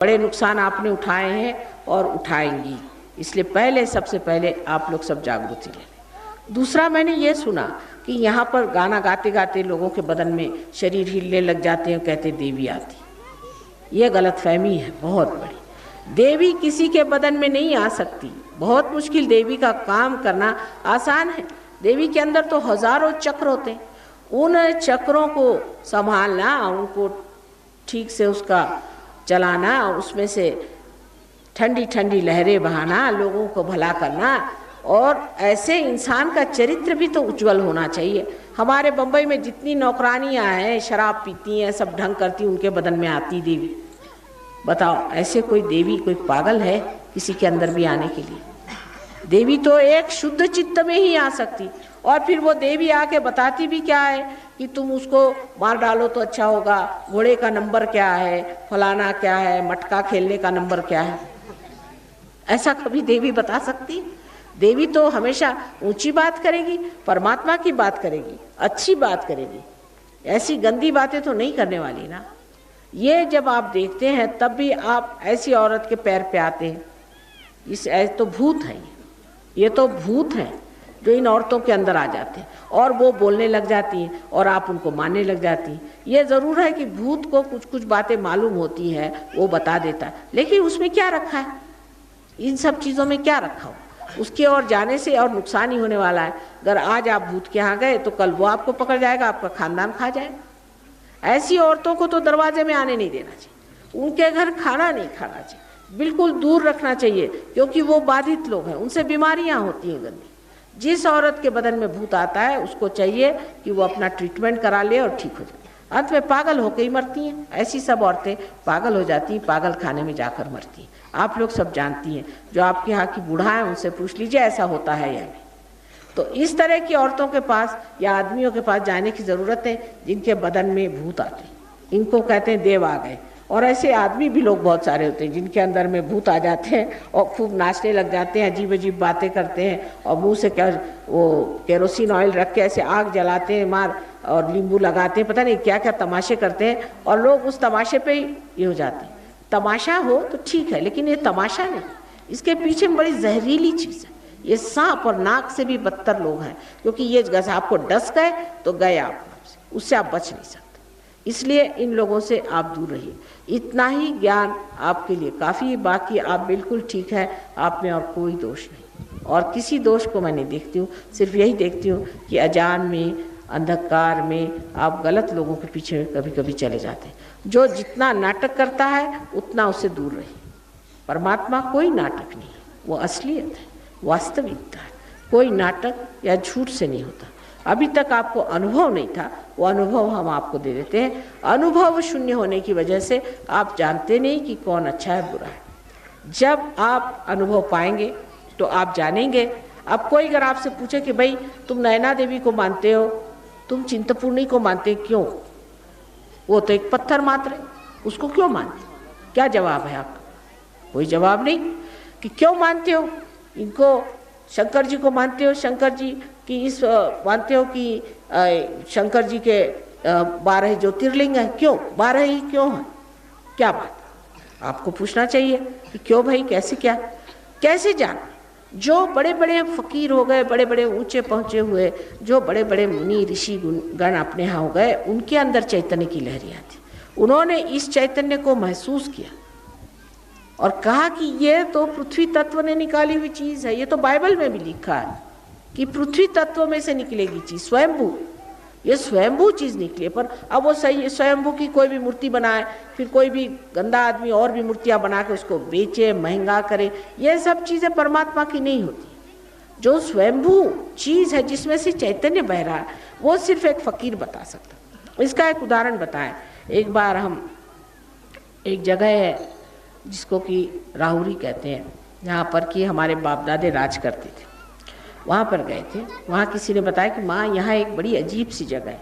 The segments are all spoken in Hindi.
बड़े नुकसान आपने उठाए हैं और उठाएंगी, इसलिए सबसे पहले आप लोग सब जागृति लें। दूसरा, मैंने ये सुना कि यहाँ पर गाना गाते गाते लोगों के बदन में शरीर हिलने लग जाते हैं, कहते देवी आती। ये गलतफहमी है बहुत बड़ी। देवी किसी के बदन में नहीं आ सकती, बहुत मुश्किल। देवी का काम करना आसान है। देवी के अंदर तो हजारों चक्र होते हैं, उन चक्रों को संभालना, उनको ठीक से उसका चलाना, उसमें से ठंडी ठंडी लहरें बहाना, लोगों को भला करना, और ऐसे इंसान का चरित्र भी तो उज्जवल होना चाहिए। हमारे बम्बई में जितनी नौकरानियां हैं, शराब पीती हैं, सब ढंग करती, उनके बदन में आती देवी। बताओ, ऐसे कोई देवी, कोई पागल है किसी के अंदर भी आने के लिए? देवी तो एक शुद्ध चित्त में ही आ सकती। और फिर वो देवी आके बताती भी क्या है कि तुम उसको मार डालो तो अच्छा होगा, घोड़े का नंबर क्या है, फलाना क्या है, मटका खेलने का नंबर क्या है। ऐसा कभी देवी बता सकती? देवी तो हमेशा ऊंची बात करेगी, परमात्मा की बात करेगी, अच्छी बात करेगी। ऐसी गंदी बातें तो नहीं करने वाली ना। ये जब आप देखते हैं तब भी आप ऐसी औरत के पैर पे आते हैं। इस तो भूत है, ये तो भूत हैं जो इन औरतों के अंदर आ जाते हैं और वो बोलने लग जाती हैं और आप उनको मानने लग जाती हैं। ये ज़रूर है कि भूत को कुछ कुछ बातें मालूम होती हैं, वो बता देता है, लेकिन उसमें क्या रखा है? इन सब चीज़ों में क्या रखा हो? उसके और जाने से और नुकसान ही होने वाला है। अगर आज आप भूत के यहाँ गए तो कल वो आपको पकड़ जाएगा, आपका खानदान खा जाएगा। ऐसी औरतों को तो दरवाजे में आने नहीं देना चाहिए, उनके घर खाना नहीं खाना चाहिए, बिल्कुल दूर रखना चाहिए, क्योंकि वो बाधित लोग हैं, उनसे बीमारियां होती हैं गंदी। जिस औरत के बदन में भूत आता है उसको चाहिए कि वो अपना ट्रीटमेंट करा ले और ठीक हो जाए। अंत में पागल होकर ही मरती हैं। ऐसी सब औरतें पागल हो जाती हैं, पागल खाने में जाकर मरती हैं। आप लोग सब जानती हैं, जो आपके यहाँ की बूढ़ा है उनसे पूछ लीजिए ऐसा होता है या नहीं। तो इस तरह की औरतों के पास या आदमियों के पास जाने की ज़रूरत है जिनके बदन में भूत आते हैं। इनको कहते हैं देव आ गए। और ऐसे आदमी भी लोग बहुत सारे होते हैं जिनके अंदर में भूत आ जाते हैं और खूब नाचने लग जाते हैं, अजीब अजीब बातें करते हैं और मुंह से क्या वो केरोसिन ऑयल रख के ऐसे आग जलाते हैं मार, और नींबू लगाते हैं, पता नहीं क्या क्या तमाशे करते हैं, और लोग उस तमाशे पे ही ये हो जाते हैं। तमाशा हो तो ठीक है, लेकिन ये तमाशा नहीं, इसके पीछे बड़ी जहरीली चीज़ है। ये सांप और नाक से भी बदतर लोग हैं, क्योंकि ये जैसे आपको डस गए तो गए आप, उससे आप बच नहीं सकते। इसलिए इन लोगों से आप दूर रहिए। इतना ही ज्ञान आपके लिए काफ़ी। बाकी आप बिल्कुल ठीक है, आप में और कोई दोष नहीं, और किसी दोष को मैं नहीं देखती हूँ। सिर्फ यही देखती हूँ कि अजान में, अंधकार में आप गलत लोगों के पीछे कभी कभी चले जाते हैं। जो जितना नाटक करता है उतना उससे दूर रहिए। परमात्मा कोई नाटक नहीं है, वो असलियत है, वास्तविकता है। कोई नाटक या झूठ से नहीं होता। अभी तक आपको अनुभव नहीं था, वो अनुभव हम आपको दे देते हैं। अनुभव शून्य होने की वजह से आप जानते नहीं कि कौन अच्छा है बुरा है। जब आप अनुभव पाएंगे तो आप जानेंगे। अब कोई अगर आपसे पूछे कि भाई तुम नैना देवी को मानते हो, तुम चिंतपूर्णी को मानते, क्यों? वो तो एक पत्थर मात्र है, उसको क्यों मानते? क्या जवाब है आपका? कोई जवाब नहीं कि क्यों मानते हो इनको। शंकर जी को मानते हो, शंकर जी की इस मानते हो कि शंकर जी के 12 ज्योतिर्लिंग हैं, क्यों 12 ही क्यों हैं? क्या बात? आपको पूछना चाहिए कि क्यों भाई, कैसे, क्या, कैसे जाना। जो बड़े बड़े फकीर हो गए, बड़े बड़े ऊंचे पहुंचे हुए, जो बड़े बड़े मुनि ऋषि गण अपने यहाँ हो गए, उनके अंदर चैतन्य की लहरियाँ थी। उन्होंने इस चैतन्य को महसूस किया और कहा कि ये तो पृथ्वी तत्व ने निकाली हुई चीज़ है। ये तो बाइबल में भी लिखा है कि पृथ्वी तत्व में से निकलेगी चीज़, स्वयंभू। ये स्वयंभू चीज़ निकली। पर अब वो सही स्वयंभू की कोई भी मूर्ति बनाए, फिर कोई भी गंदा आदमी और भी मूर्तियाँ बना के उसको बेचे, महंगा करे, ये सब चीज़ें परमात्मा की नहीं होती। जो स्वयंभू चीज़ है जिसमें से चैतन्य बह रहा है, वो सिर्फ एक फ़कीर बता सकता। इसका एक उदाहरण बताएं। एक बार हम एक जगह है जिसको कि राहुरी कहते हैं, जहाँ पर कि हमारे बाप दादे राज करते थे, वहाँ पर गए थे। वहाँ किसी ने बताया कि माँ यहाँ एक बड़ी अजीब सी जगह है,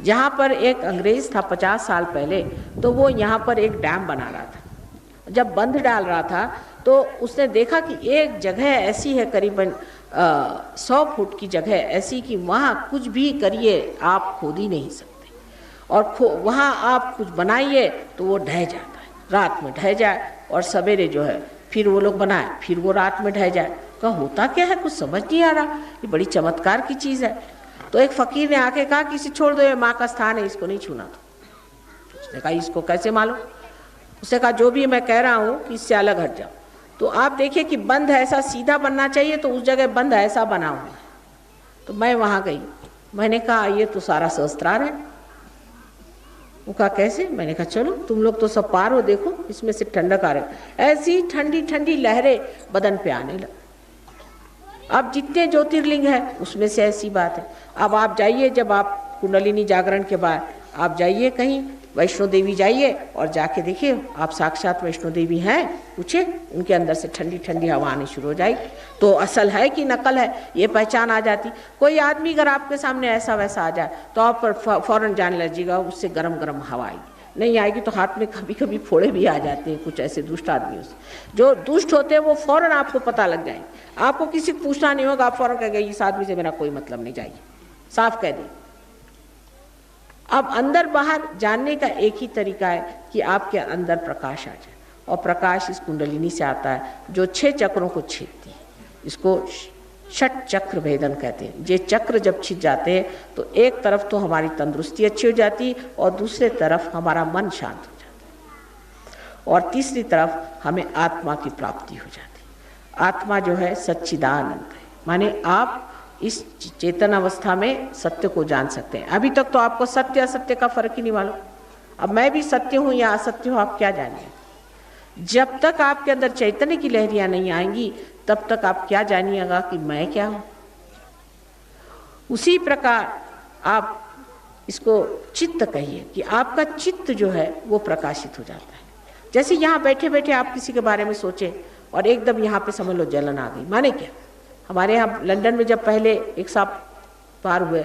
जहाँ पर एक अंग्रेज़ था 50 साल पहले, तो वो यहाँ पर एक डैम बना रहा था। जब बंद डाल रहा था तो उसने देखा कि एक जगह ऐसी है, करीबन 100 फुट की जगह ऐसी कि वहाँ कुछ भी करिए आप खोद ही नहीं सकते, और वहाँ आप कुछ बनाइए तो वो ढह जाता है, रात में ढह जाए और सवेरे जो है फिर वो लोग बनाए, फिर वो रात में ढह जाए। कहा होता क्या है, कुछ समझ नहीं आ रहा, ये बड़ी चमत्कार की चीज़ है। तो एक फकीर ने आके कहा कि इसे छोड़ दो, ये माँ का स्थान है, इसको नहीं छूना। तो उसने कहा इसको कैसे मालूम? उसने कहा जो भी मैं कह रहा हूँ कि इससे अलग हट जाओ। तो आप देखिए कि बंद ऐसा सीधा बनना चाहिए, तो उस जगह बंद ऐसा बना हुआ है। तो मैं वहाँ गई, मैंने कहा ये तो सारा सहस्त्रार है। वो कहा कैसे? मैंने कहा चलो तुम लोग तो सब पार हो, देखो इसमें से ठंडक आ रही। ऐसी ठंडी ठंडी लहरें बदन पे आने लगी। अब जितने ज्योतिर्लिंग है उसमें से ऐसी बात है। अब आप जाइए, जब आप कुंडलिनी जागरण के बाद आप जाइए कहीं वैष्णो देवी जाइए और जाके देखिए आप साक्षात वैष्णो देवी हैं, पूछे उनके अंदर से ठंडी ठंडी हवा आनी शुरू हो जाएगी। तो असल है कि नकल है ये पहचान आ जाती। कोई आदमी अगर आपके सामने ऐसा वैसा आ जाए तो आप पर फौरन जान लीजिएगा उससे गरम गरम हवा आएगी। नहीं आएगी तो हाथ में कभी कभी फोड़े भी आ जाते हैं कुछ ऐसे दुष्ट आदमियों से। जो दुष्ट होते हैं वो फौरन आपको पता लग जाएंगे, आपको किसी को पूछना नहीं होगा, आप फौरन कहेंगे इस आदमी से मेरा कोई मतलब नहीं, चाहिए, साफ कह दें। अब अंदर बाहर जानने का एक ही तरीका है कि आपके अंदर प्रकाश आ जाए, और प्रकाश इस कुंडलिनी से आता है जो 6 चक्रों को छेदती है। इसको षट चक्र भेदन कहते हैं। ये चक्र जब छिद जाते हैं तो एक तरफ तो हमारी तंदुरुस्ती अच्छी हो जाती और दूसरे तरफ हमारा मन शांत हो जाता और तीसरी तरफ हमें आत्मा की प्राप्ति हो जाती। आत्मा जो है सच्चिदानंद है, माने आप इस चेतन अवस्था में सत्य को जान सकते हैं। अभी तक तो आपको सत्य असत्य का फर्क ही नहीं मालूम। अब मैं भी सत्य हूँ या असत्य हूँ आप क्या जानिए। जब तक आपके अंदर चैतन्य की लहरियां नहीं आएंगी तब तक आप क्या जानिएगा कि मैं क्या हूँ। उसी प्रकार आप इसको चित्त कहिए कि आपका चित्त जो है वो प्रकाशित हो जाता है। जैसे यहाँ बैठे बैठे आप किसी के बारे में सोचें और एकदम यहाँ पे समझ लो जलन आ गई। माने क्या, हमारे यहाँ लंदन में जब पहले एक साथ पार हुए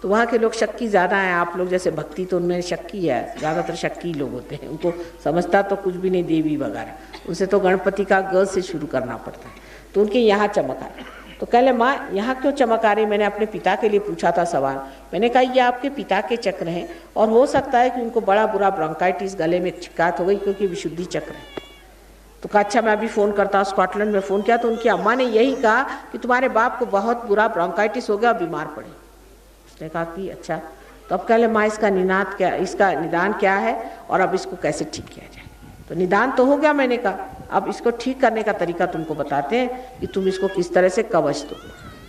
तो वहाँ के लोग शक्की ज़्यादा हैं। आप लोग जैसे भक्ति तो उनमें शक्की है, ज़्यादातर शक्की लोग होते हैं, उनको समझता तो कुछ भी नहीं देवी वगैरह, उनसे तो गणपति का ग से शुरू करना पड़ता है। तो उनके यहाँ चमक आ रही, तो कह ले माँ यहाँ क्यों चमक आ रही? मैंने अपने पिता के लिए पूछा था सवाल। मैंने कहा ये आपके पिता के चक्र हैं और हो सकता है कि उनको बड़ा बुरा ब्रोंकाइटिस, गले में शिकायत हो गई क्योंकि विशुद्धि चक्र है। तो कहा अच्छा मैं अभी फ़ोन करता हूँ। स्कॉटलैंड में फ़ोन किया तो उनकी अम्मा ने यही कहा कि तुम्हारे बाप को बहुत बुरा ब्रोंकाइटिस हो गया, बीमार पड़े। उसने कहा कि अच्छा, तो अब कह ले माँ इसका निदान क्या है और अब इसको कैसे ठीक किया जाए। तो निदान तो हो गया, मैंने कहा अब इसको ठीक करने का तरीका तुमको बताते हैं कि तुम इसको किस तरह से कवच दो।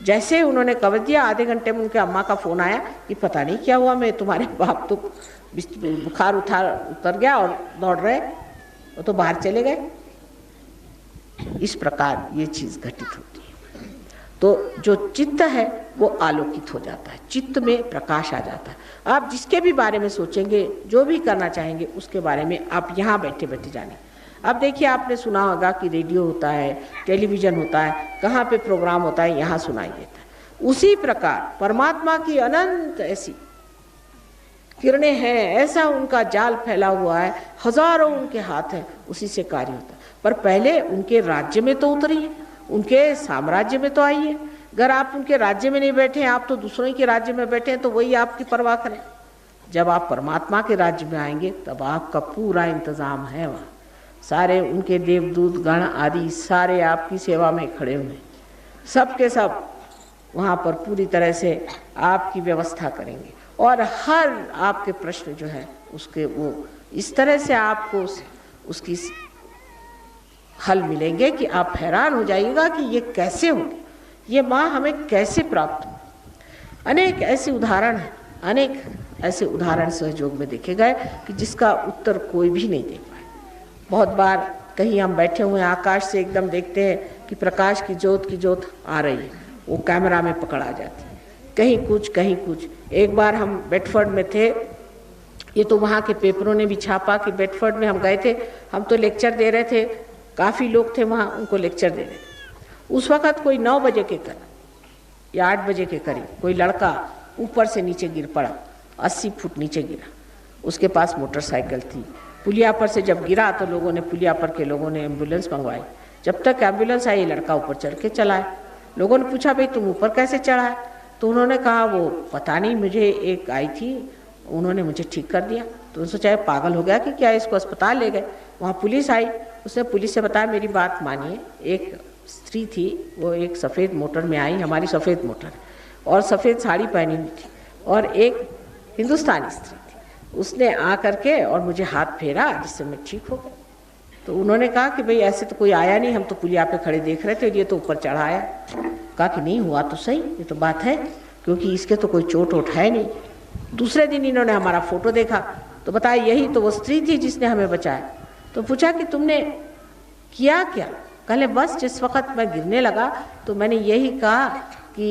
जैसे उन्होंने कवच दिया, आधे घंटे में उनके अम्मा का फ़ोन आया कि पता नहीं क्या हुआ, मैं तुम्हारे बाप तो बुखार उतर गया और दौड़ रहे, वो तो बाहर चले गए। इस प्रकार ये चीज़ घटित होती है। तो जो चित्त है वो आलोकित हो जाता है, चित्त में प्रकाश आ जाता है। आप जिसके भी बारे में सोचेंगे, जो भी करना चाहेंगे, उसके बारे में आप यहाँ बैठे बैठे जाने। अब देखिए आपने सुना होगा कि रेडियो होता है, टेलीविज़न होता है, कहाँ पे प्रोग्राम होता है, यहाँ सुनाई देता है। उसी प्रकार परमात्मा की अनंत ऐसी किरणें हैं, ऐसा उनका जाल फैला हुआ है, हजारों उनके हाथ हैं, उसी से कार्य होता है। पर पहले उनके राज्य में तो उतरिए, उनके साम्राज्य में तो आइए। अगर आप उनके राज्य में नहीं बैठे हैं, आप तो दूसरों के राज्य में बैठे हैं, तो वही आपकी परवाह करें। जब आप परमात्मा के राज्य में आएंगे तब आपका पूरा इंतजाम है वहाँ, सारे उनके देवदूत गण आदि सारे आपकी सेवा में खड़े हुए, सब के सब वहाँ पर पूरी तरह से आपकी व्यवस्था करेंगे और हर आपके प्रश्न जो है उसके वो इस तरह से आपको उसकी हल मिलेंगे कि आप हैरान हो जाइएगा कि ये कैसे हो, ये माँ हमें कैसे प्राप्त हो। अनेक ऐसे उदाहरण हैं, अनेक ऐसे उदाहरण सहयोग में देखे गए कि जिसका उत्तर कोई भी नहीं दे पाए। बहुत बार कहीं हम बैठे हुए हैं, आकाश से एकदम देखते हैं कि प्रकाश की जोत आ रही है, वो कैमरा में पकड़ा जाती है, कहीं कुछ। एक बार हम बेडफोर्ड में थे, ये तो वहाँ के पेपरों ने भी छापा कि बेडफोर्ड में हम गए थे, हम तो लेक्चर दे रहे थे, काफ़ी लोग थे वहाँ, उनको लेक्चर दे रहे थे। उस वक़्त कोई 9 बजे के करीब या 8 बजे के करीब कोई लड़का ऊपर से नीचे गिर पड़ा, 80 फुट नीचे गिरा। उसके पास मोटरसाइकिल थी। पुलिया पर से जब गिरा तो लोगों ने, पुलिया पर के लोगों ने एम्बुलेंस मंगवाई। जब तक एम्बुलेंस आई, लड़का ऊपर चढ़ के चला है। लोगों ने पूछा भाई तुम ऊपर कैसे चढ़ा है? तो उन्होंने कहा वो पता नहीं, मुझे एक आई थी, उन्होंने मुझे ठीक कर दिया। तो सोचा पागल हो गया कि क्या, इसको अस्पताल ले गए। वहाँ पुलिस आई, उसने पुलिस से बताया मेरी बात मानिए, एक स्त्री थी, वो एक सफ़ेद मोटर में आई, हमारी सफ़ेद मोटर, और सफ़ेद साड़ी पहनी हुई थी, और एक हिंदुस्तानी स्त्री थी, उसने आ करके और मुझे हाथ फेरा, जिससे मैं ठीक हो गई। तो उन्होंने कहा कि भाई ऐसे तो कोई आया नहीं, हम तो पुलिया पे खड़े देख रहे थे, ये तो ऊपर चढ़ा आया। कहा कि नहीं हुआ तो सही, ये तो बात है, क्योंकि इसके तो कोई चोट वोट है नहीं। दूसरे दिन इन्होंने हमारा फ़ोटो देखा तो बताया यही तो वो स्त्री थी जिसने हमें बचाया। तो पूछा कि तुमने किया क्या? कहले बस जिस वक़्त मैं गिरने लगा तो मैंने यही कहा कि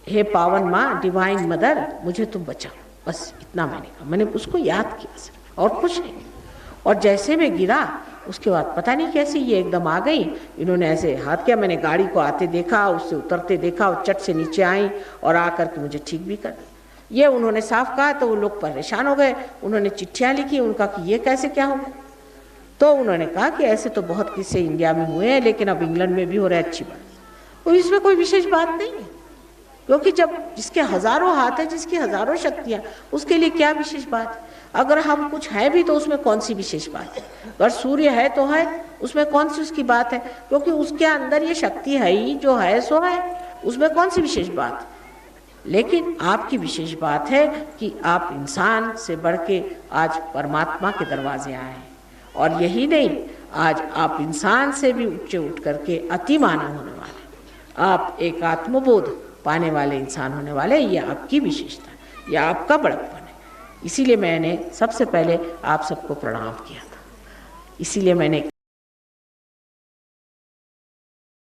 हे पावन माँ, डिवाइन मदर, मुझे तुम बचाओ, बस इतना मैंने कहा। मैंने उसको याद किया सिर्फ, और कुछ नहीं। और जैसे मैं गिरा उसके बाद पता नहीं कैसे ये एकदम आ गई, इन्होंने ऐसे हाथ किया, मैंने गाड़ी को आते देखा, उससे उतरते देखा, और चट से नीचे आई और आकर के मुझे ठीक भी कर दी। ये उन्होंने साफ कहा तो वो लोग परेशान हो गए, उन्होंने चिट्ठियाँ लिखी, उनका कि ये कैसे क्या हो गया। तो उन्होंने कहा कि ऐसे तो बहुत किस्से इंडिया में हुए हैं, लेकिन अब इंग्लैंड में भी हो रहा है, अच्छी बात। और इसमें कोई विशेष बात नहीं है, क्योंकि जब जिसके हज़ारों हाथ है, जिसकी हज़ारों शक्तियाँ, उसके लिए क्या विशेष बात है। अगर हम कुछ है भी तो उसमें कौन सी विशेष बात है। अगर सूर्य है तो है, उसमें कौन सी उसकी बात है, क्योंकि उसके अंदर ये शक्ति है ही, जो है सो है, उसमें कौन सी विशेष बात है। लेकिन आपकी विशेष बात है कि आप इंसान से बढ़ के आज परमात्मा के दरवाजे आए हैं, और यही नहीं, आज आप इंसान से भी ऊंचे उठ करके अति मानव होने वाले, आप एक आत्मबोध पाने वाले इंसान होने वाले। ये आपकी विशेषता है, यह आपका बड़प्पन है। इसीलिए मैंने सबसे पहले आप सबको प्रणाम किया था, इसीलिए मैंने